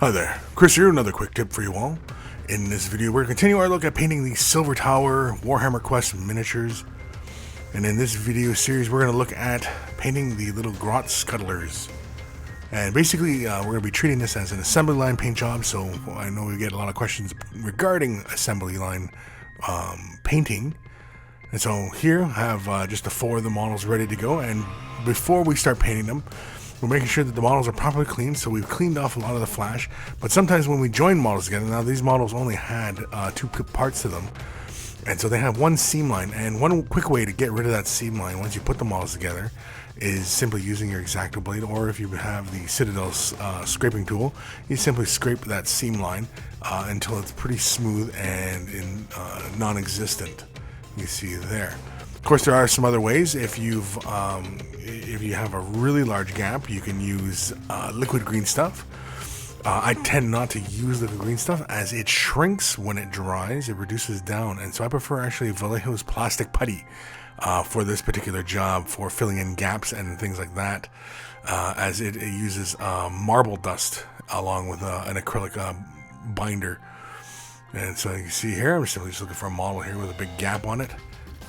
Hi there, Chris here, another quick tip for you all. In this video, we're going to continue our look at painting the Silver Tower Warhammer Quest miniatures. And in this video series, we're going to look at painting the little grot scuttlers. And basically, we're going to be treating this as an assembly line paint job, so I know we get a lot of questions regarding assembly line painting. And so here, I have just the 4 of the models ready to go, and before we start painting them, we're making sure that the models are properly cleaned, so we've cleaned off a lot of the flash. But sometimes when we join models together, now these models only had 2 parts to them, and so they have one seam line. And one quick way to get rid of that seam line once you put the models together is simply using your X-Acto blade, or if you have the Citadel's scraping tool, you simply scrape that seam line until it's pretty smooth and non-existent. You see there. Of course, there are some other ways. If you have a really large gap, you can use liquid green stuff. I tend not to use liquid green stuff as it shrinks when it dries. It reduces down, and so I prefer actually Vallejo's plastic putty for this particular job, for filling in gaps and things like that, as it uses marble dust along with an acrylic binder. And so you can see here, I'm simply just looking for a model here with a big gap on it.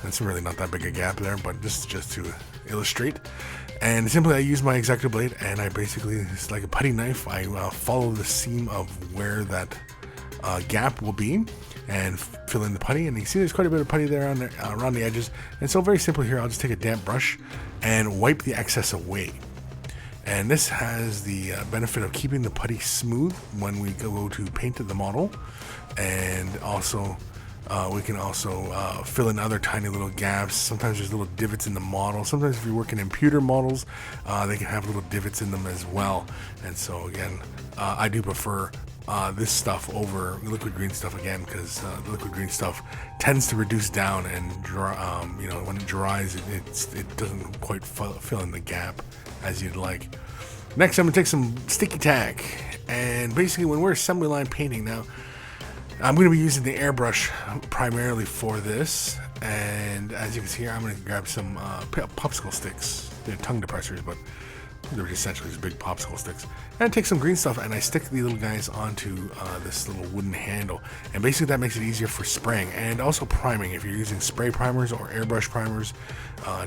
It's really not that big a gap there, but just to illustrate. And simply I use my X-Acto blade, and I basically, it's like a putty knife, I follow the seam of where that gap will be and fill in the putty. And you can see there's quite a bit of putty there on around the edges. And so very simply here, I'll just take a damp brush and wipe the excess away. And this has the benefit of keeping the putty smooth when we go to paint the model. And also we can also fill in other tiny little gaps. Sometimes there's little divots in the model. Sometimes if you're working in pewter models, they can have little divots in them as well. And so again, I do prefer this stuff over liquid green stuff again, because the liquid green stuff tends to reduce down and dry, when it dries, it doesn't quite fill in the gap as you'd like. Next, I'm gonna take some sticky tack, and basically when we're assembly line painting now, I'm going to be using the airbrush primarily for this, and as you can see here, I'm going to grab some popsicle sticks. They're tongue depressors, but they're essentially just big popsicle sticks. And I take some green stuff and I stick the little guys onto this little wooden handle, and basically that makes it easier for spraying and also priming. If you're using spray primers or airbrush primers,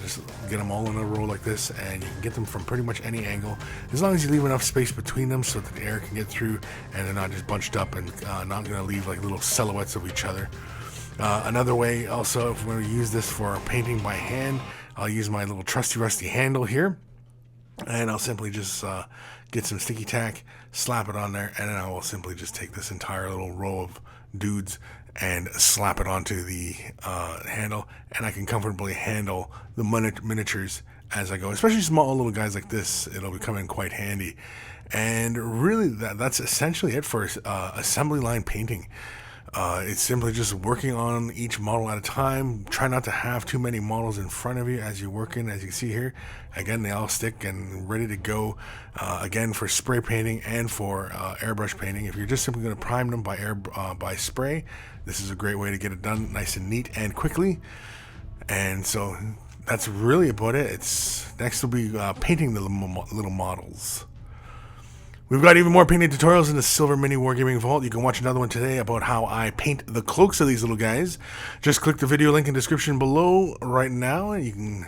just get them all in a row like this, and you can get them from pretty much any angle, as long as you leave enough space between them so that the air can get through and they're not just bunched up and not going to leave like little silhouettes of each other. Another way also, if we're going to use this for painting by hand, I'll use my little trusty rusty handle here, and I'll simply just get some sticky tack, slap it on there, and then I will simply just take this entire little row of dudes and slap it onto the handle, and I can comfortably handle the miniatures as I go. Especially small little guys like this, it'll be coming quite handy. And really, that's essentially it for assembly line painting. It's simply just working on each model at a time. Try not to have too many models in front of you as you're working. As you can see here, again, they all stick and ready to go, again, for spray painting and for airbrush painting. If you're just simply going to prime them by spray, this is a great way to get it done nice and neat and quickly. And so that's really about it. Next will be painting the little models. We've got even more painting tutorials in the Silver MiniWarGaming Vault. You can watch another one today about how I paint the cloaks of these little guys. Just click the video link in the description below right now. You can,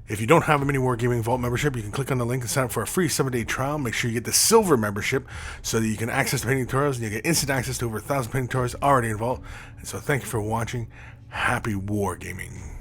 if you don't have a MiniWarGaming Vault membership, you can click on the link and sign up for a free 7-day trial. Make sure you get the Silver membership so that you can access the painting tutorials, and you get instant access to over 1,000 painting tutorials already in Vault. And so thank you for watching. Happy wargaming.